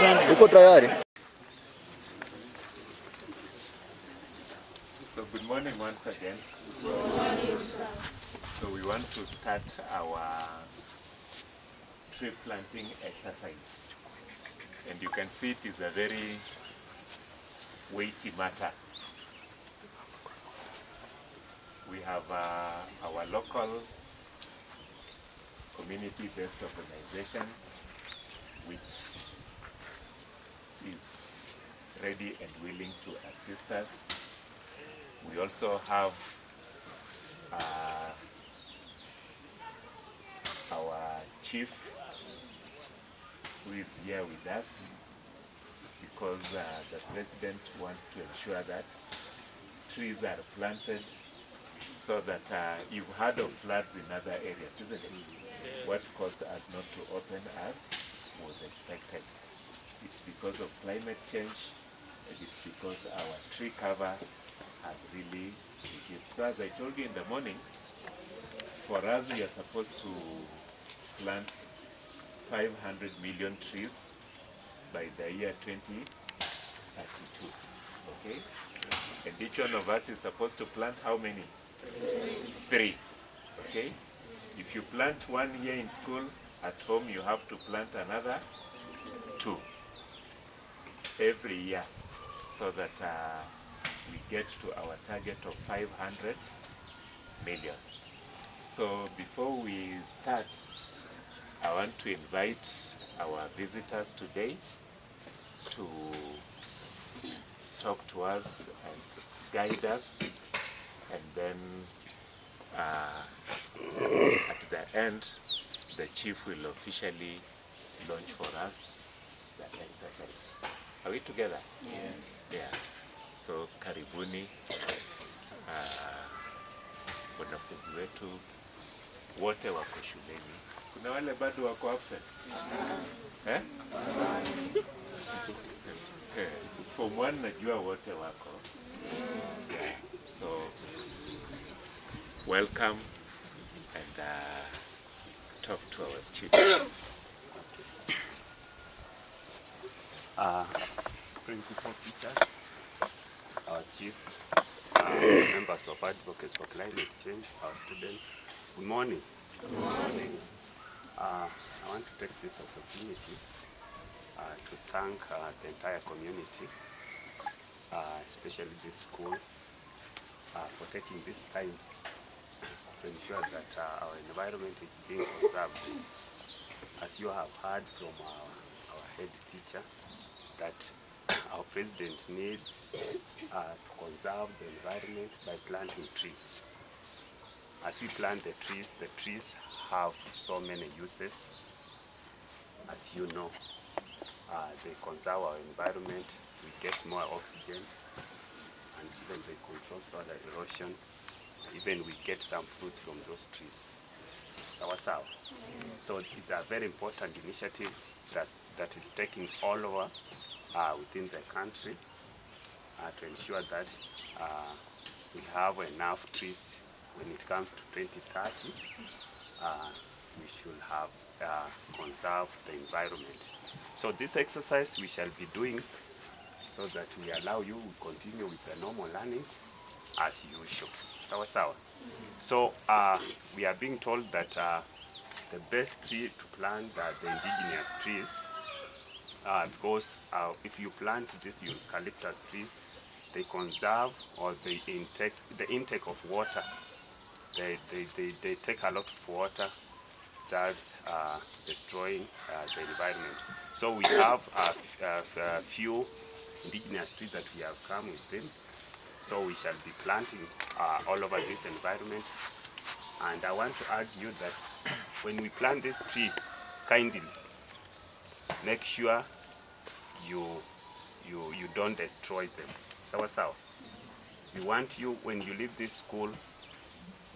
Uko tayari? So good morning once again. So we want to start our tree planting exercise. And you can see it is a very weighty matter. We have our local community-based organization which is ready and willing to assist us. We also have our chief who is here with us because the president wants to ensure that trees are planted so that you've heard of floods in other areas, isn't it? Yes. What caused us not to open as was expected. It's because of climate change, and it's because our tree cover has really reduced. So as I told you in the morning, for us we are supposed to plant 500 million trees by the year 2032, okay? And each one of us is supposed to plant how many? 3, okay? If you plant 1 here in school, at home you have to plant another 2 every year so that we get to our target of 500 million. So before we start, I want to invite our visitors today to talk to us and guide us, and then at the end, the chief will officially launch for us the exercise. Are we together? Yes. Yeah. So karibuni wanafunzi wetu wote wako shuleni. Kuna wale bado wako absent? Eh? Form 1 najua wote wako. Yeah. So welcome and talk to our students. Principal teachers, our chief, members of Advocates for Climate Change, our students, good morning. Good morning. I want to take this opportunity to thank the entire community, especially this school, for taking this time to ensure that our environment is being conserved. As you have heard from our head teacher, that our president needs to conserve the environment by planting trees. As we plant the trees have so many uses. As you know, they conserve our environment, we get more oxygen, and even they control soil erosion. Even we get some fruit from those trees. Sawa sawa. So it's a very important initiative that is taking all over within the country to ensure that we have enough trees when it comes to 2030. We should have conserved the environment. So this exercise we shall be doing so that we allow you to continue with the normal learnings as usual. Sawa sawa. So we are being told that the best tree to plant are the indigenous trees, because if you plant this eucalyptus tree, they conserve or they intake the intake of water. They take a lot of water, that's destroying the environment. So we have a few indigenous trees that we have come with them. So we shall be planting all over this environment. And I want to argue that when we plant this tree, kindly make sure you don't destroy them. Sawa sawa. We want you, when you leave this school,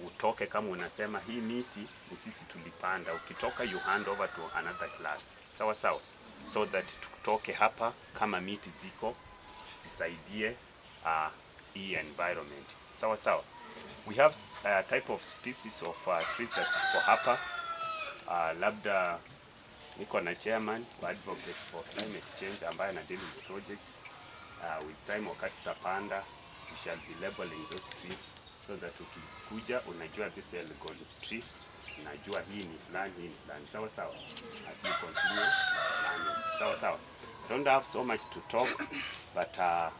utoke kama unasema hii miti ni sisi tulipanda. Ukitoka you hand over to another class. Sawa sawa. So that tutoke hapa kama miti ziko zisaidie hii environment. Sawa sawa. We have a type of species of trees that ziko hapa. Labda niko na chairman wa Advocates for Climate Change ambaye ana deal with project. With time wakati tutapanda, we shall be labeling those trees so that ukikuja unajua this Elgon tree, unajua hii ni fulani, hii ni fulani. Sawa sawa. As we continue planning. Sawa sawa. I don't have so much to talk, but I'll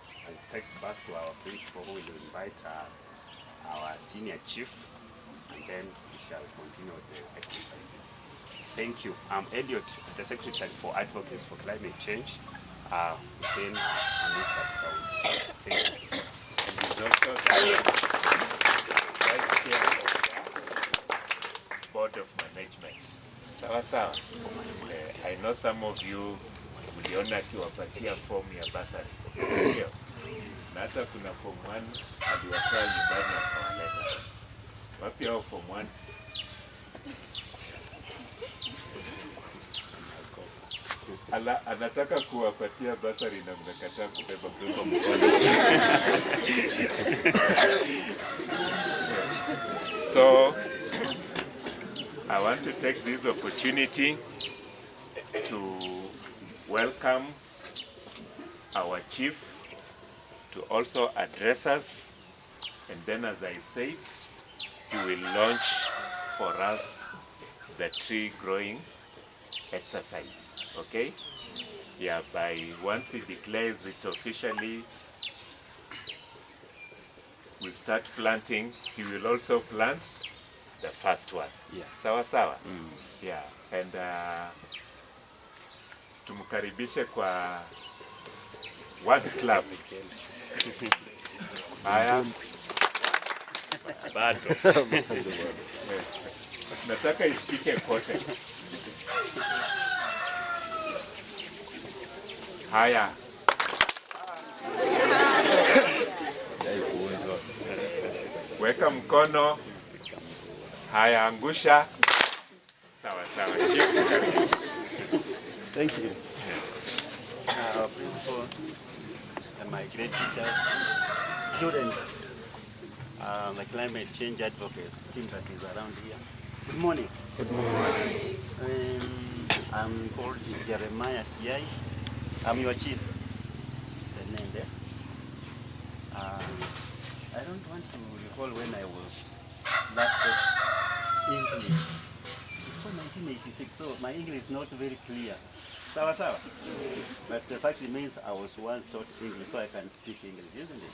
take back to our principal who will invite our senior chief, and then we shall continue the exercises. Thank you. I'm Elliot, the Secretary for Advocates for Climate Change within Amisa County. Thank you. And he's also the Vice Chair of the Board of Management. Sawa sawa. I know some of you mliona akiwapatia fomu ya basari. Ndio. Na hata kuna form 1 aliwatoa nyumbani akawaleta. Wapi hao form 1s? Anataka kuwapatia basari na mnakataa kubeba mkono. So I want to take this opportunity to welcome our chief to also address us, and then, as I said, he will launch for us the tree growing exercise. Okay? Yeah, once he declares it officially, we start planting. He will also plant the first one. Yeah. Sawa sawa. Yeah, and tumkaribishe kwa one club. Haya. Bado. Nataka isikike kote. Haya. Weka mkono. Haya, angusha. Sawa sawa. Thank you. Our principal and my great teachers, students, the climate change advocates, team that is around here. Good morning. Good morning. I'm called Jeremiah Siai. I'm your chief. It's a name there. I don't want to recall when I was last taught English. Before 1986, so my English is not very clear. Sawa sawa. But the fact remains I was once taught English, so I can speak English, isn't it?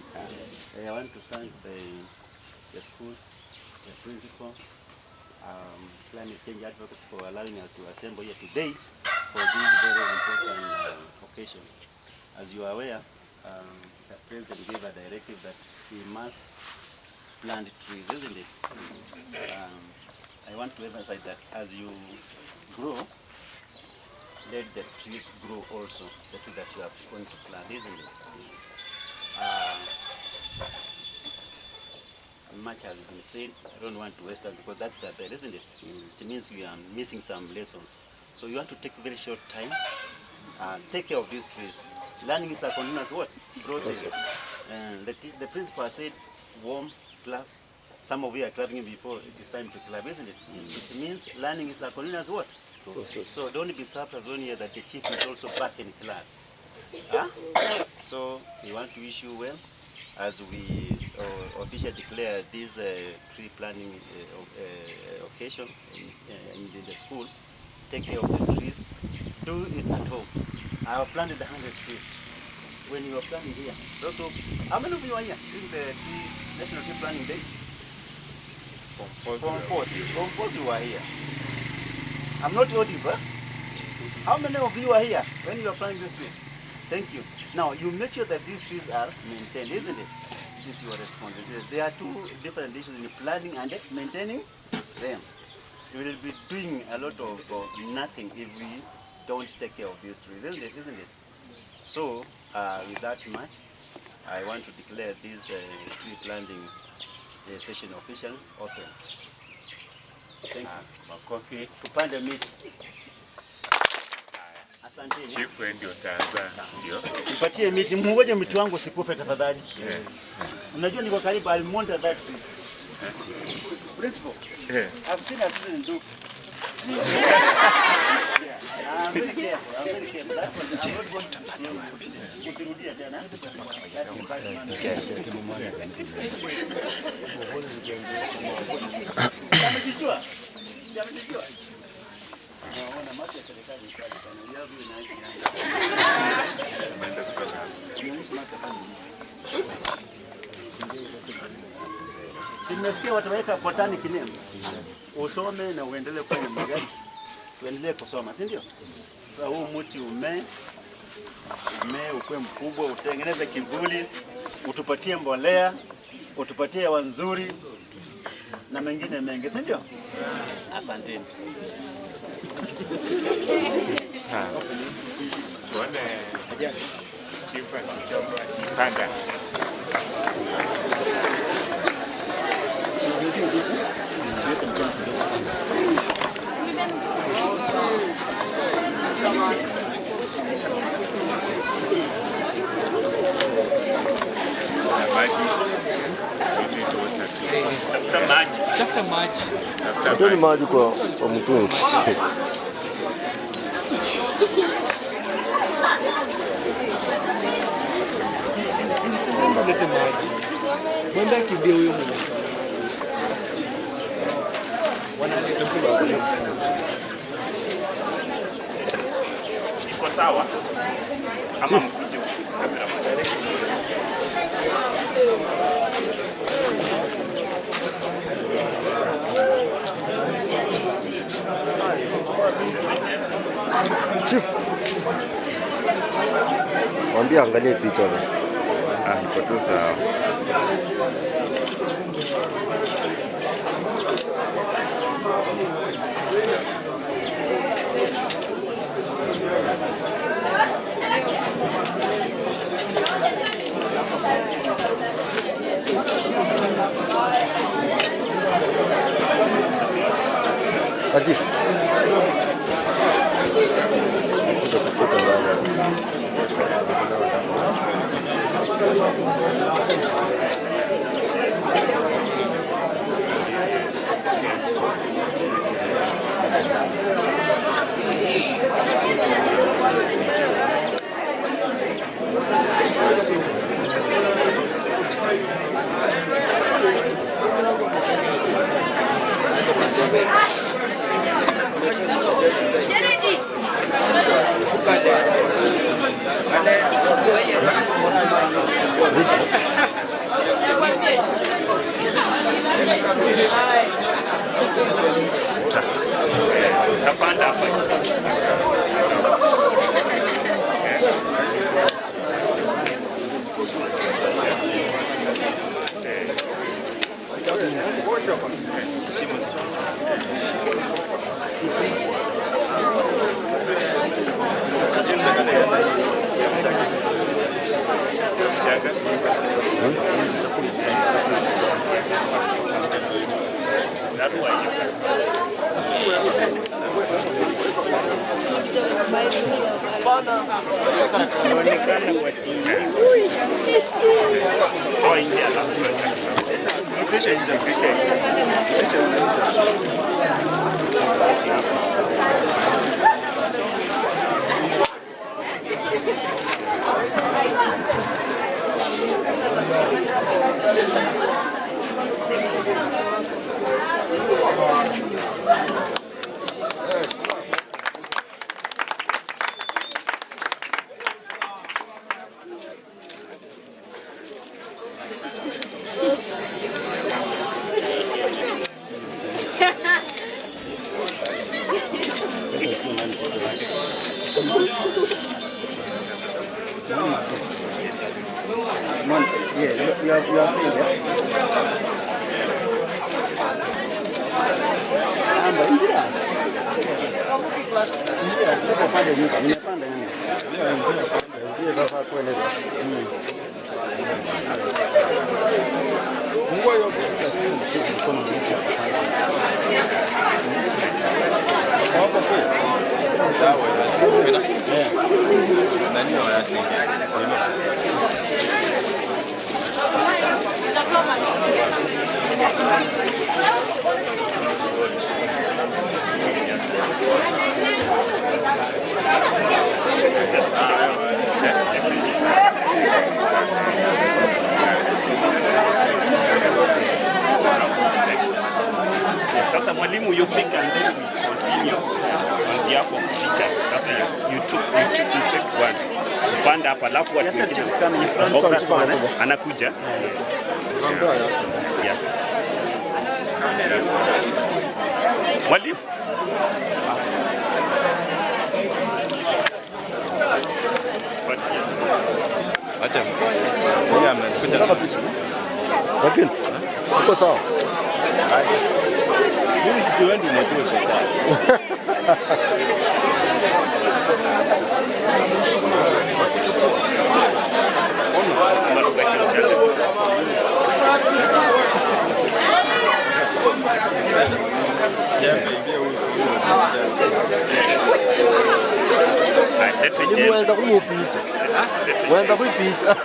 I want to thank the school, the principal, climate change advocates for allowing us to assemble here today for this very important occasion. As you are aware, the president gave a directive that we must plant trees, isn't it? I want to emphasize that as you grow, let the trees grow also, the tree that you are going to plant, isn't it? Much has been said. I don't want to waste time because that's there, isn't it? It means we are missing some lessons. So you want to take a very short time, take care of these trees. Learning is a continuous what? Process. The principal said, warm, clap. Some of you are clapping before it is time to clap, isn't it? It means learning is a continuous what? Process. So don't be surprised when you hear that the chief is also back in class. So we want to wish you well as we officially declare this tree planting occasion in the school. Take care of the trees. Do it at home. I have planted 100 trees. When you are planting here, also, how many of you are here during the National Tree Planting Day? From force you are here. I'm not audible. How many of you are here when you are planting these trees? Thank you. Now, you make sure that these trees are maintained, isn't it? This is your responsibility. There are two different issues in planting and maintaining them. We will be doing a lot of nothing if we don't take care of these trees, isn't it? So, with that much, I want to declare this tree planting session official open. Thank you. Makofi. Tupande miti. Asante. Chief, wewe ndio utaanza. Ndio. Nipatie miti, mngoje miti wangu usikufe tafadhali. Unajua niko karibu, I'll monitor that tree. Principal. I've seen a student do. Simesikia wataweka botanic name. Usome na uendelee kufanya magari. Uendelee kusoma, si ndio? Sasa huu mti umee ukue mkubwa, utengeneze kivuli, utupatie mbolea, utupatie hewa nzuri na mengine mengi, si ndio? Asanteni. Tuone chifu akipanda. Tafuta maji. Tafuteni maji kwa mtungi. Lete maji. Mwenda kimbia huyo mwenye. Iko sawa? Ama mkuje kamera moja. Chief. Mwambie angalie picha. Iko tu sawa. Aji. Tapanda hapa. Sasa mwalimu, you pick and then we continue on behalf of teachers. Sasa you take one. Upanda hapa alafu watu wengine anakuja. Yeah. Mwalimu. Acha. Huyu amekuja. Lakini uko sawa? Mimi sipendi unajua pesa. Wenda kumuficha. Wenda kuificha.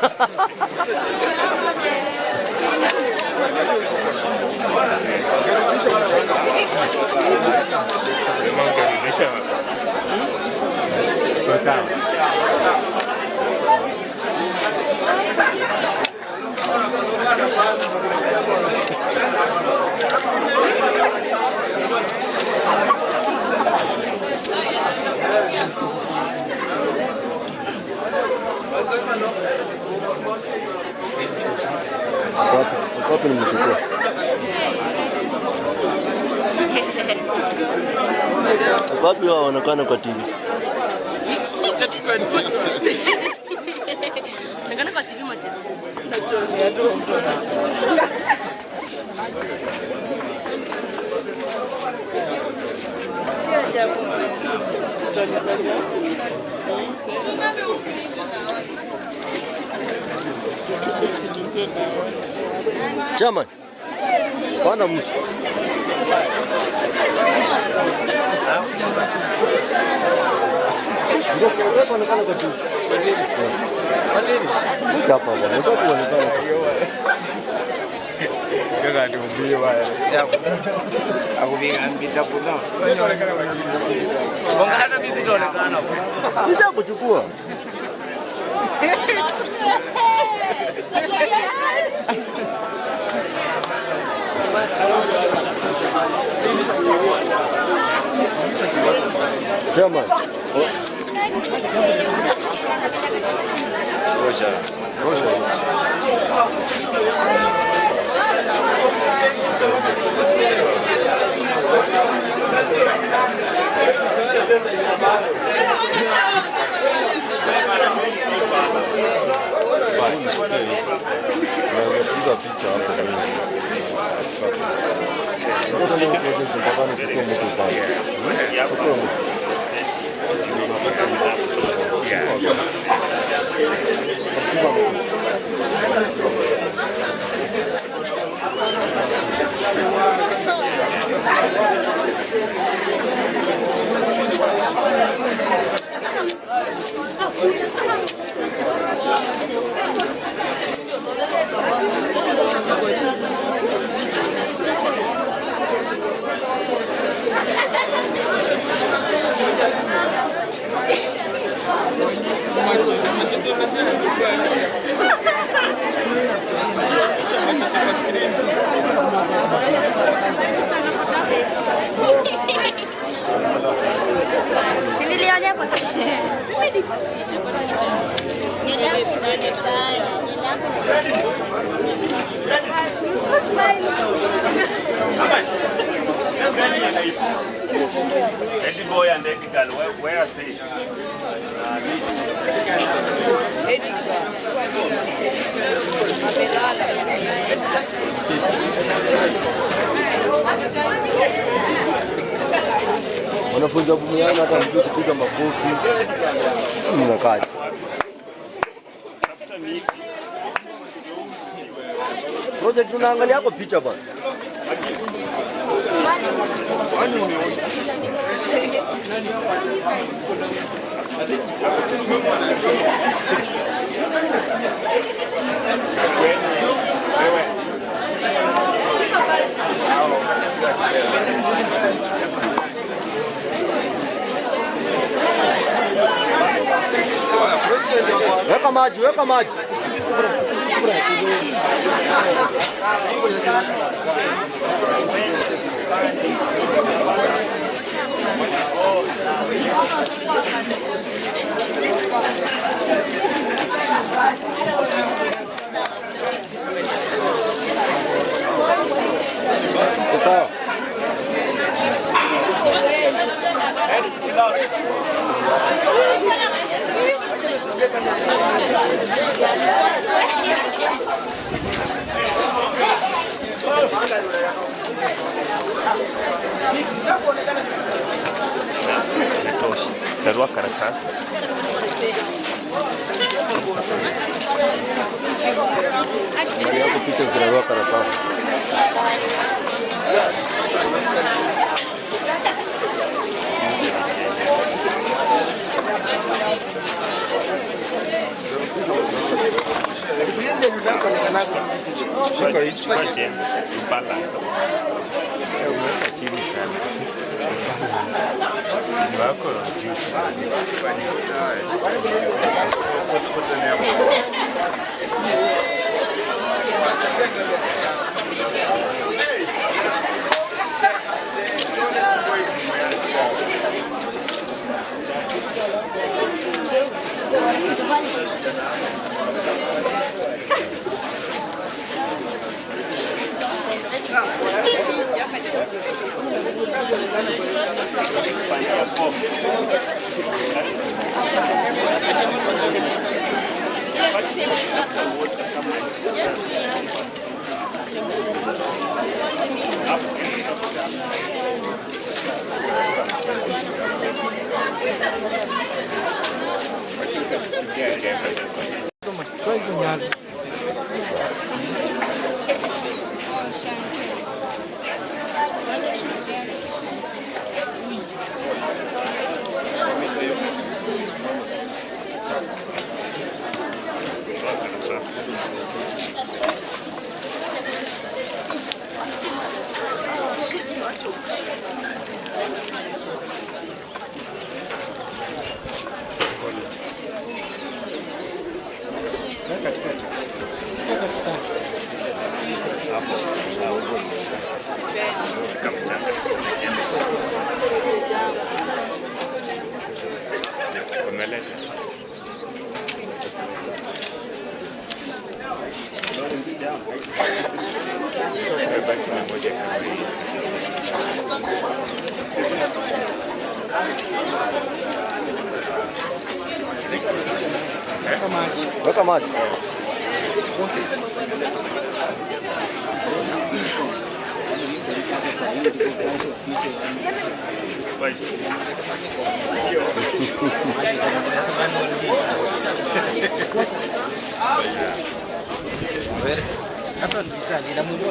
Wapi nimechukua? Wapi waonekana kwa TV? Nagana kwa TV Mateso. Chairman, wana mtu. Kuchukua. Chairman. Roja. Eddie boy and Eddie girl, where are they? Wanafunzi wa Bumiani hata mjui kupiga makofi. Mnakaje? Project tunaangalia hapo picha bwana. Weka maji, weka maji. Sawa. Inatosha. Sarua karatasi. Ndio hapo picha zinarua karatasi. Shika hichi kwa jembe. Balance. Umeweka chini sana. Ni wako juu. Weka maji.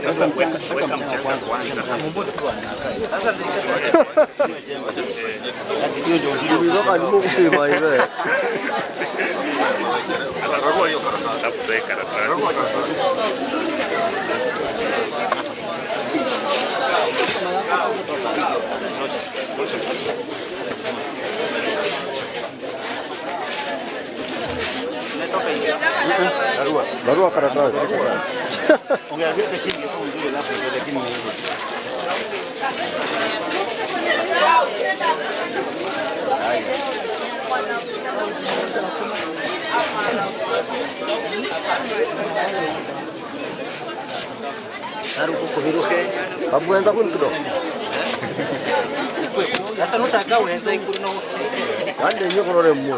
Sasa weka mchanga kwanza. Sasa ndio ndio kupima hizo. Ataroa hiyo karatasi. Atafuta karatasi. Barua karatasi. Ungeandika chini kwa nzuri alafu lakini Saru kuviruke. Abwenza kunkudo. Sasa nushaka wenza ikuno. Ande nyo konore mmo.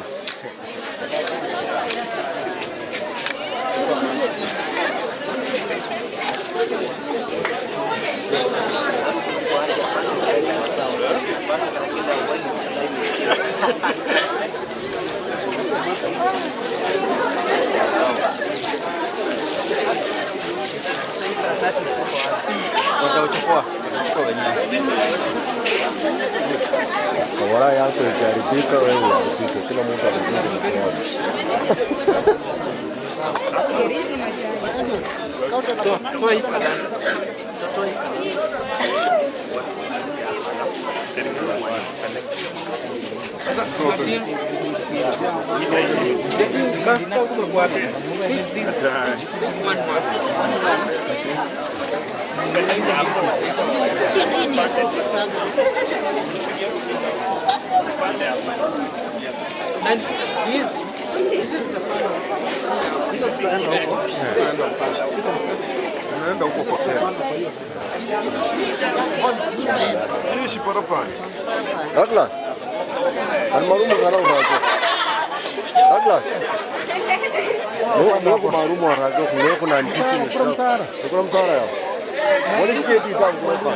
Watachukua wenyewe. Kawara yako ikiharibika wewe uharibike. Kila mtu anakuja Sasa Naenda huko kwa Kenya. Nishi parapani. Douglas. Almarumu garau rajo. Douglas. Leo marumu rajo leo kuna ndiki ni. Kuna msara yao. Wale sketi tangu hapa.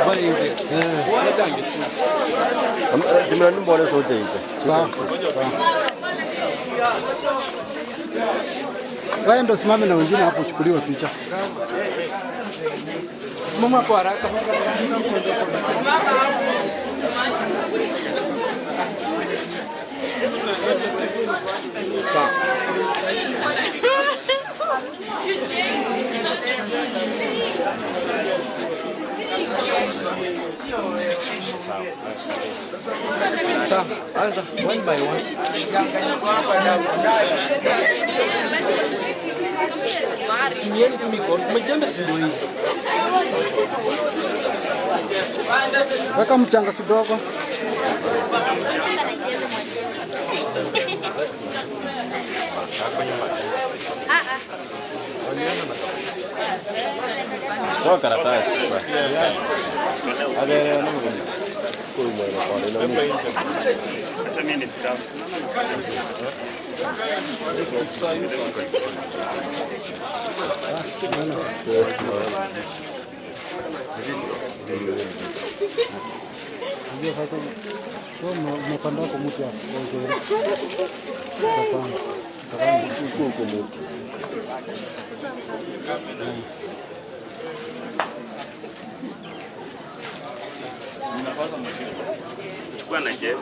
Bali hivi. Dimani mbona sote hivi. Sawa. Wewe ndo simame na wengine hapo uchukuliwe picha. Simama hapo haraka. Sawa, anza one by one. Tumieni tu mikono, umejembe si ndio hivi. Weka mchanga kidogo. Kwa karatasi. Hata mimi ni scouts. Ndio sasa umepanda kwa mtu hapo. Chukua na je.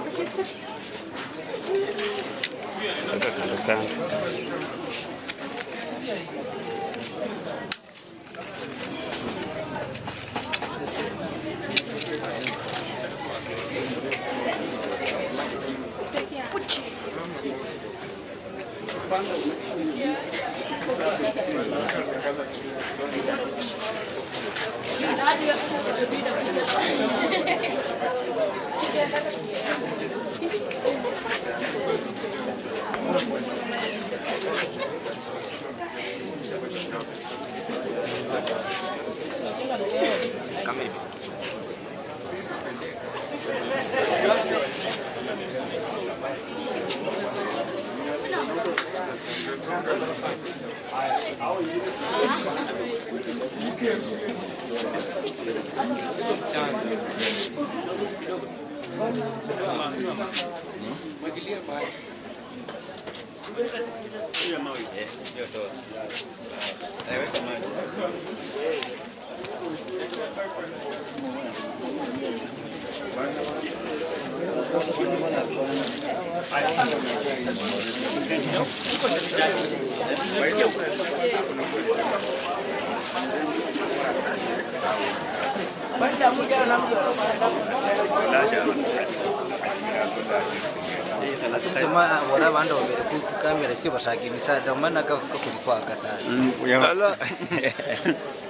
Cuma orang mana orang kamera sih bersagi misal, mana kau kuliah kasar. Ala.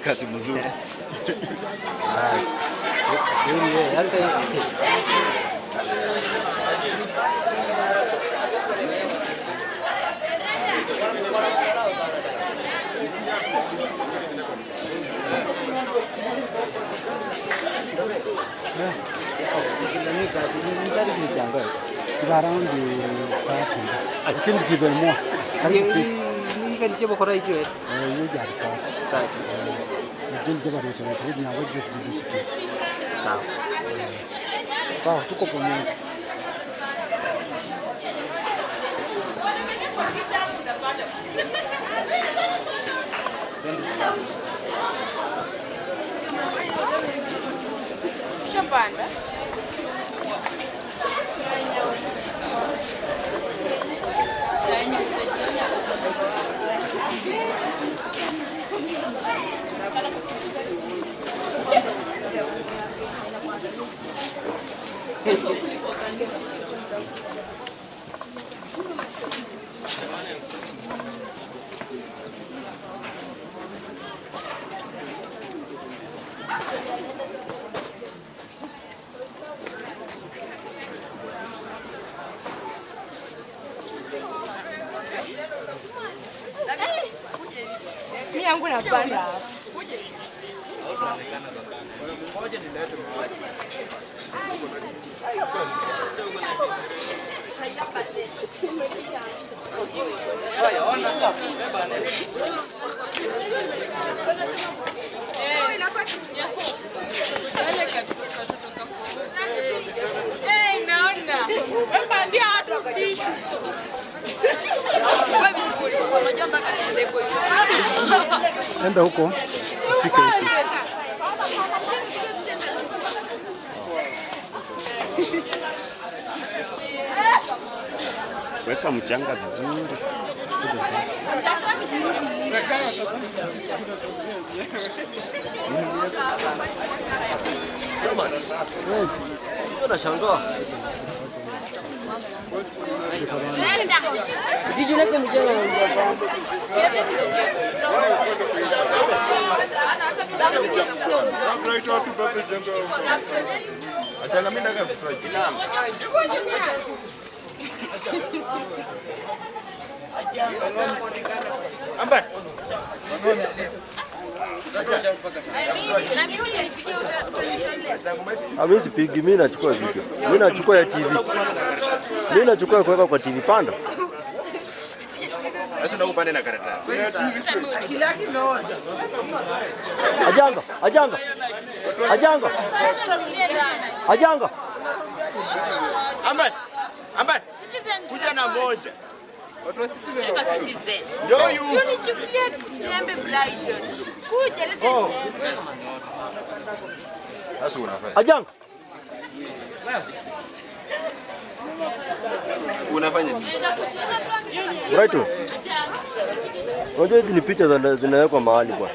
Kazi mzuri. As. Ini ya, hal barang di satu. Mungkin di Belmo. Ini kan coba korai itu. Ini jadi satu. Mungkin coba macam itu ni awak just di situ. Sah. Kau cukup punya. Chapanda. yangu napanda. Enda huko. Fika huko. Weka mchanga vizuri. Unashangaa. Ambat. Hawezi pigi, mimi nachukua video. Mimi nachukua ya TV. Mimi nachukua kuweka kwa TV panda. Sasa na upande na karatasi. Ajanga, ajanga. Ajanga. Ajanga. Ambat. Ambat. Kuja na moja. Watu wa Citizen. Ndio yu. Unichukulie jembe Brighton. Kuja leta jembe. Sasa unafanya. Ajanga. Unafanya nini? Brighton. Unajua hizi ni picha zinawekwa mahali bwana.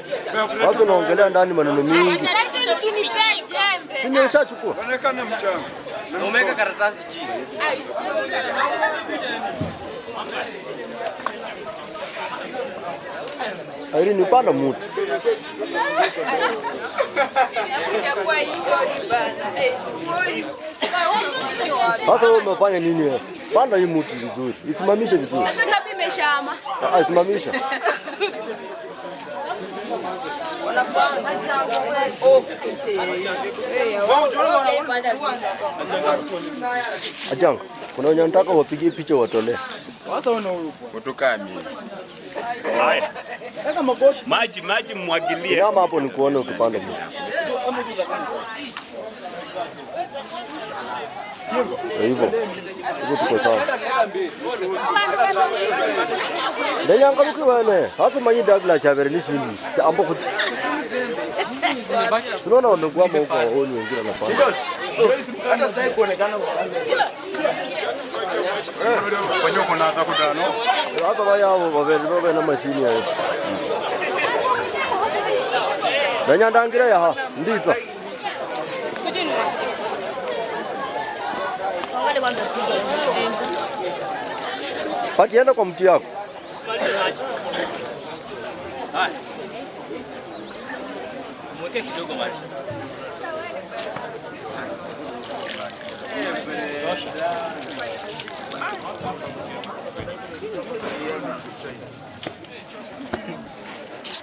Sasa unaongelea ndani maneno mingi. Nimeshachukua. Onekana mchanga. Na umeweka karatasi chini. Irene upanda muti. Sasa wewe umefanya nini wewe? Panda hii muti vizuri. Isimamishe vizuri. Sasa kama imeshama. Isimamisha. Ajanga, kuna wenye wanataka wapige picha watolee. Sasa una huyu kutoka mimi. Haya. Maji mmwagilie. Kama hapo ni kuona ukipanda mti. Hivyo. Hivyo tuko sawa. Ndio angaluki wale. Hata manyi dagla chabere ni chini. Ambo kuti. Tunaona wanakuwa huko wao wengine wanafanya. Hata sasa kuonekana kwa nyoko na za kutano. Hata wao wabebe na mashini yao. Nanya ndangira ya ndiza. Pati enda kwa mti yako. Mweke kidogo maji.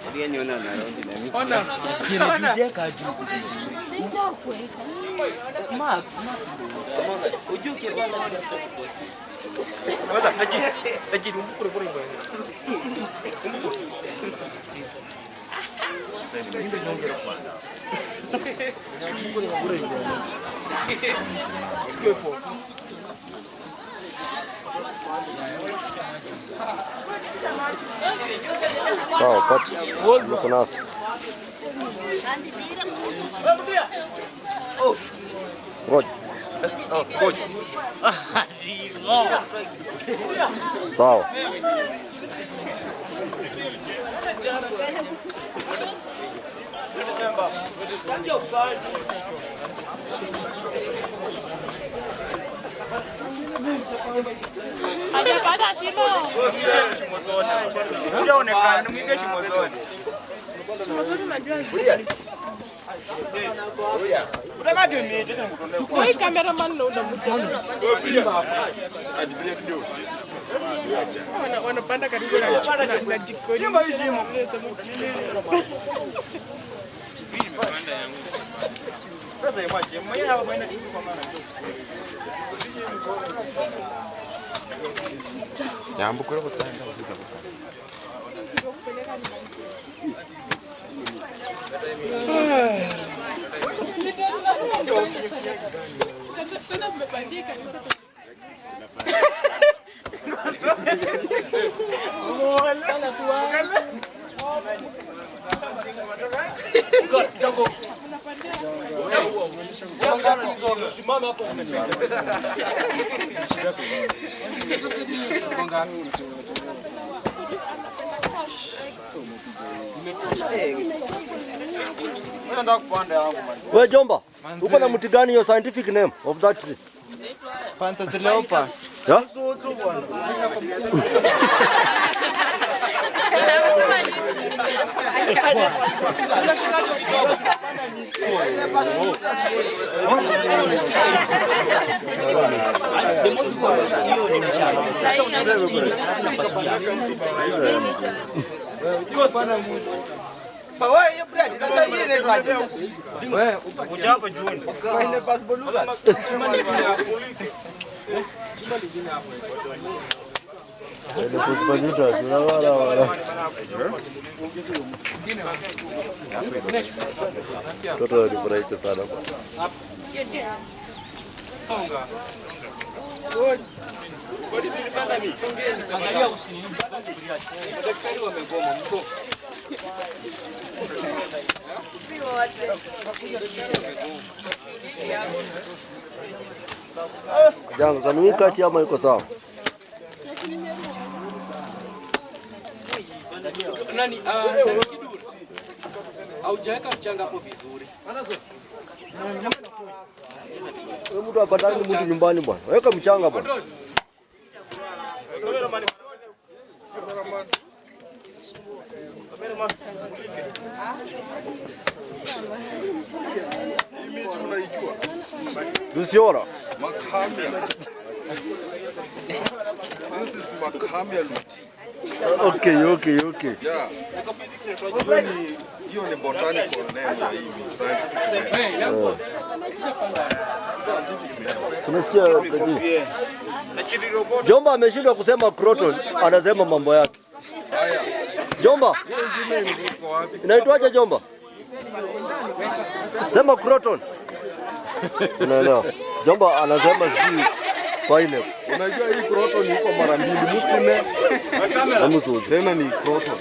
Ndiye niona na rondi na mimi. Ona. Jirejeka juu. Max. Ujuke bana wana stop. Wala haji umbukure bora bwana. Ndio nyongera kwanza. Umbukure bora bwana. Chukue po. Sawa, pati. Niko nasi. Ngoja. Ngoja. Sawa. Hajapata shimo. Unaonekana mwingie shimo zote. Oi cameraman ndo unamtoa. Adibilia kidogo. Wanapanda karibu na jikoni. Sasa imaje mwenye hapa bwana kwa maana Jambo kule kutanda kufika Simama hapo Wewe Jomba, uko na mti gani your scientific name of that tree? Panther the leopard. Yeah? Toto alifurahi sana. Songa. Angalia usini. Daktari wamegoma mso. Jango, kanuni kati ama iko sawa? Nani Kiduri? Haujaweka mchanga hapo vizuri. Wewe mtu apatani mtu nyumbani bwana. Weka mchanga bwana. Luciora. Macamia. This is Macamia Luti. Okay. Yeah. Hiyo ni botanical name ya hii scientific name. Tunasikia Jomba ameshindwa kusema croton, anasema mambo yake. Jomba. Inaitwaje Jomba? Sema croton. Unaelewa? Jomba anasema sijui pineapple. Unajua hii croton iko mara mbili musime. Na mzuri. Tena ni croton.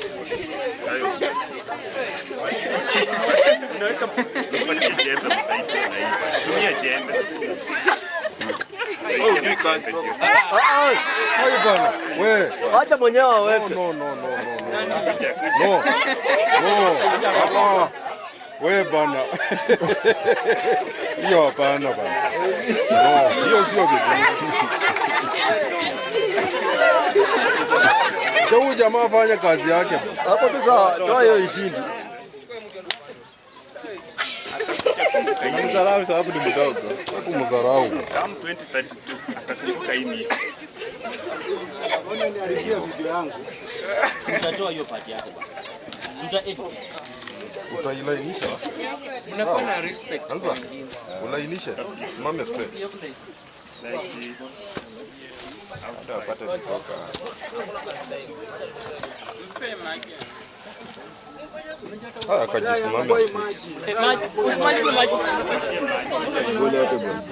Unaweka jembe msaidie na hiyo. Tumia jembe. Wewe acha mwenyewe aweke. No. Wewe bana. Hiyo hapana bana. No, hiyo sio vizuri. Huyu jamaa afanye kazi yake bana. Hapo tu sawa, toa hiyo ishindi. Mzarau sababu ni mdogo. Hapo mzarau. Kama 2032 atakumbuka hii miti. Niandikia video yangu. Tutatoa hiyo part yake bwana. Tuta Utailainisha. Unakuwa na respect. Kwanza ulainishe. Simame straight. Hapata kutoka. Haya kajisimame. Usimalize maji. Ngole yote bwana.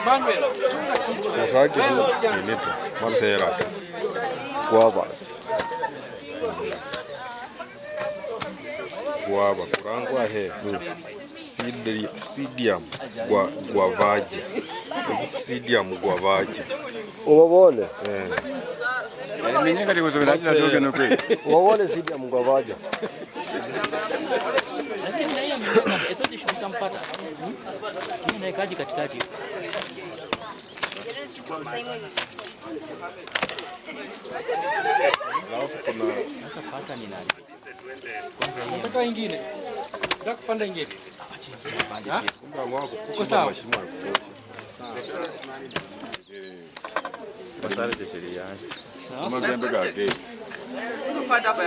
Manuel, Mosaki nilipo. Mantera. Guavas. Guava kurangwa he. Sidium guavaji. Sidium guavaji. Uwawole. Mimi ngati kuzobela kila dogo na kweli. Uwawole sidium guavaji. Etoje shika mpata. Mimi naikaje katikati. Alafu kuna Pata ni nani? Nataka ingine. Nataka kupanda ingine. kumbe mwako Uko sawa? mashimo ya kutosha. Basara cha sheria. Kama ngembe gake. Kupanda hapa.